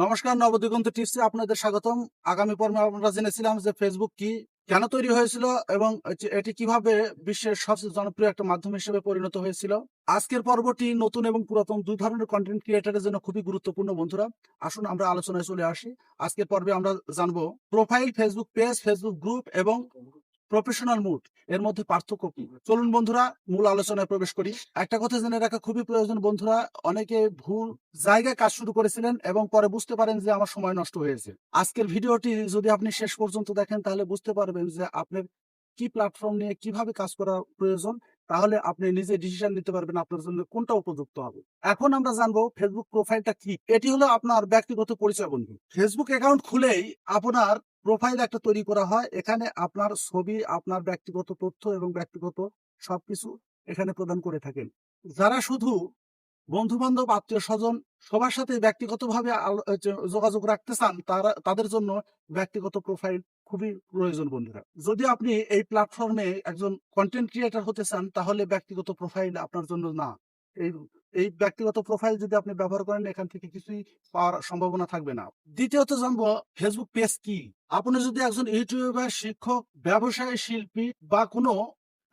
নমস্কার, নবদিগন্ত টিপসে আপনাদের স্বাগতম। আগামী পর্বে আমরা জেনেছিলাম যে ফেসবুক কি, কেন তৈরি হয়েছিল এবং এটি কিভাবে বিশ্বের সবচেয়ে জনপ্রিয় একটা মাধ্যম হিসেবে পরিণত হয়েছিল। আজকের পর্বটি নতুন এবং পুরাতন দুই ধরনের কন্টেন্ট ক্রিয়েটরের জন্য খুবই গুরুত্বপূর্ণ। বন্ধুরা, আসুন আমরা আলোচনায় চলে আসি। আজকের পর্বে আমরা জানবো profile, Facebook page, Facebook group এবং প্রফেশনাল মুড এর মধ্যে পার্থক্য কি। চলুন বন্ধুরা, মূল আলোচনায় প্রবেশ করি। একটা কথা জেনে রাখা খুবই প্রয়োজন বন্ধুরা, অনেকে ভুল জায়গায় কাজ শুরু করেছিলেন এবং পরে বুঝতে পারেন যে আমার সময় নষ্ট হয়েছে। আজকের ভিডিওটি যদি আপনি শেষ পর্যন্ত দেখেন তাহলে বুঝতে পারবেন যে আপনার কি প্ল্যাটফর্ম নিয়ে কিভাবে কাজ করা প্রয়োজন, তাহলে আপনি নিজে ডিসিশন নিতে পারবেন আপনার জন্য কোনটা উপযুক্ত হবে। এখন আমরা জানবো ফেসবুক প্রোফাইলটা কি। এটি হলো আপনার ব্যক্তিগত পরিচয় বন্ধু। ফেসবুক অ্যাকাউন্ট খুলেই আপনার প্রোফাইল একটা তৈরি করা হয়। এখানে আপনার ছবি, আপনার ব্যক্তিগত তথ্য এবং ব্যক্তিগত সবকিছু এখানে প্রদান করে থাকেন। যারা শুধু বন্ধু বান্ধব, আত্মীয় স্বজন সবার সাথে ব্যক্তিগতভাবে যোগাযোগ রাখতে চান, তাদের জন্য ব্যক্তিগত প্রোফাইল খুবই প্রয়োজন বন্ধুরা। যদি আপনি এই প্ল্যাটফর্মে একজন কন্টেন্ট ক্রিয়েটর হতে চান, তাহলে ব্যক্তিগত প্রোফাইল আপনার জন্য না। এই এই ব্যক্তিগত প্রোফাইল যদি আপনি ব্যবহার করেন, এখান থেকে কিছুই পাওয়ার সম্ভাবনা থাকবে না। দ্বিতীয়ত জানবো ফেসবুক পেজ কি। আপনি যদি একজন ইউটিউবার, শিক্ষক, ব্যবসায়ী, শিল্পী বা কোনো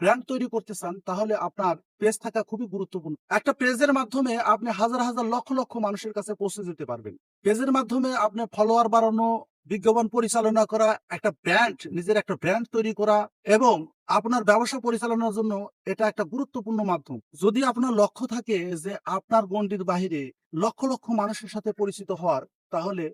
ব্র্যান্ড তৈরি করতে চান, তাহলে আপনার পেজ থাকা খুবই গুরুত্বপূর্ণ। একটা পেজের মাধ্যমে আপনি হাজার হাজার লক্ষ লক্ষ মানুষের কাছে পৌঁছে যেতে পারবেন। পেজের মাধ্যমে আপনি ফলোয়ার বাড়ানো, বিজ্ঞাপন পরিচালনা করা, একটা ব্র্যান্ড, নিজের একটা ব্র্যান্ড তৈরি করা এবং আপনার ব্যবসা পরিচালনার জন্য এটা একটা গুরুত্বপূর্ণ মাধ্যম। যদি আপনার লক্ষ্য থাকে যে আপনার গণ্ডির বাহিরে লক্ষ লক্ষ মানুষের সাথে পরিচিত হওয়ার, তাহলে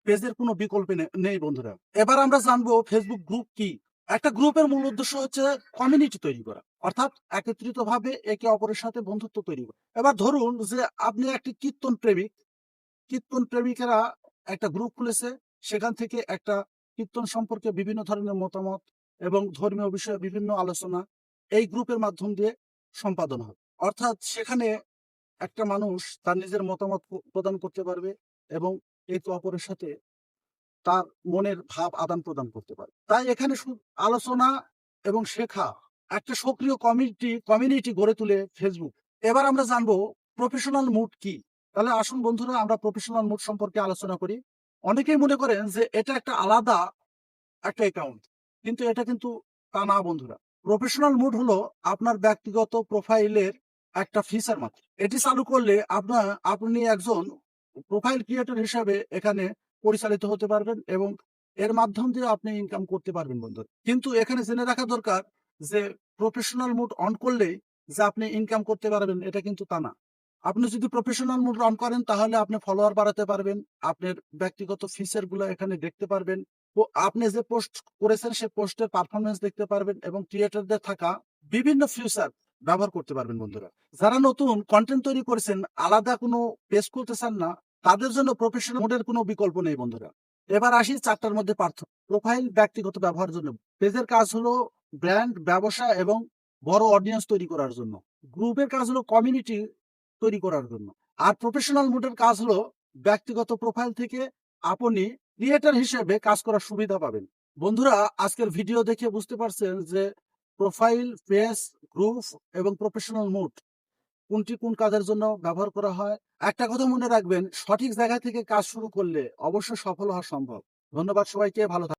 পেজের কোনো বিকল্প নেই বন্ধুরা। এবার আমরা জানবো ফেসবুক গ্রুপ কি। একটা গ্রুপের মূল উদ্দেশ্য হচ্ছে কমিউনিটি তৈরি করা, অর্থাৎ একত্রিত ভাবে একে অপরের সাথে বন্ধুত্ব তৈরি করা। এবার ধরুন যে আপনি একটি কীর্তন প্রেমিক, কীর্তন প্রেমিকেরা একটা গ্রুপ খুলেছে, সেখান থেকে একটা কীর্তন সম্পর্কে বিভিন্ন ধরনের মতামত এবং ধর্মীয় বিষয়ে বিভিন্ন আলোচনা এই গ্রুপের মাধ্যম দিয়ে সম্পাদন হবে। অর্থাৎ সেখানে একটা মানুষ তার নিজের মতামত প্রদান করতে পারবে এবং একে অপরের সাথে তার মনের ভাব আদান প্রদান করতে পারে। তাই এখানে আলোচনা এবং শেখা, একটা সক্রিয় কমিউনিটি গড়ে তুলে ফেসবুক। এবার আমরা জানবো প্রফেশনাল মুড কি। তাহলে আসুন বন্ধুরা, আমরা প্রফেশনাল মুড সম্পর্কে আলোচনা করি। অনেকেই মনে করেন যে এটা একটা আলাদা একটা অ্যাকাউন্ট, কিন্তু এটা কিন্তু তা না বন্ধুরা। প্রফেশনাল মুড হলো আপনার ব্যক্তিগত প্রোফাইলের একটা ফিচার মাত্র। এটি চালু করলে আপনি একজন প্রোফাইল ক্রিয়েটর হিসাবে এখানে পরিচালিত হতে পারবেন এবং এর মাধ্যম দিয়ে আপনি ইনকাম করতে পারবেন বন্ধুরা। কিন্তু এখানে জেনে রাখা দরকার যে প্রফেশনাল মুড অন করলেই যে আপনি ইনকাম করতে পারবেন, এটা কিন্তু তা না। আপনি যদি প্রফেশনাল মুড অন করেন, তাহলে আপনি ফলোয়ার বাড়াতে পারবেন, আপনার ব্যক্তিগত ফিচার গুলো এখানে দেখতে পারবেন, আপনি যে পোস্ট করেছেন সে পোস্টের পারফরমেন্স দেখতে পারবেন এবং ক্রিয়েটরদের থাকা বিভিন্ন ফিচার ব্যবহার করতে পারবেন বন্ধুরা। যারা নতুন কন্টেন্ট তৈরি করেছেন, আলাদা কোনো পেজ করতে চান না, তাদের জন্য প্রফেশনাল মোডের কোনো বিকল্প নেই বন্ধুরা। এবার আসি চারটার মধ্যে পার্থক্য। প্রোফাইল ব্যক্তিগত ব্যবহারের জন্য, পেজের কাজ হলো ব্র্যান্ড, ব্যবসা এবং বড় অডিয়েন্স তৈরি করার জন্য। গ্রুপের কাজ হলো কমিউনিটি তৈরি করার জন্য। আর প্রফেশনাল মোডের কাজ হলো ব্যক্তিগত প্রোফাইল থেকে আপনি ক্রিয়েটর হিসেবে কাজ করার সুবিধা পাবেন। বন্ধুরা, আজকের ভিডিও দেখে বুঝতে পারছেন যে প্রোফাইল, পেজ, গ্রুপ এবং প্রফেশনাল মুড কোনটি কোন কাজের জন্য ব্যবহার করা হয়। একটা কথা মনে রাখবেন, সঠিক জায়গা থেকে কাজ শুরু করলে অবশ্যই সফল হওয়া সম্ভব। ধন্যবাদ সবাইকে, ভালো থাকবেন।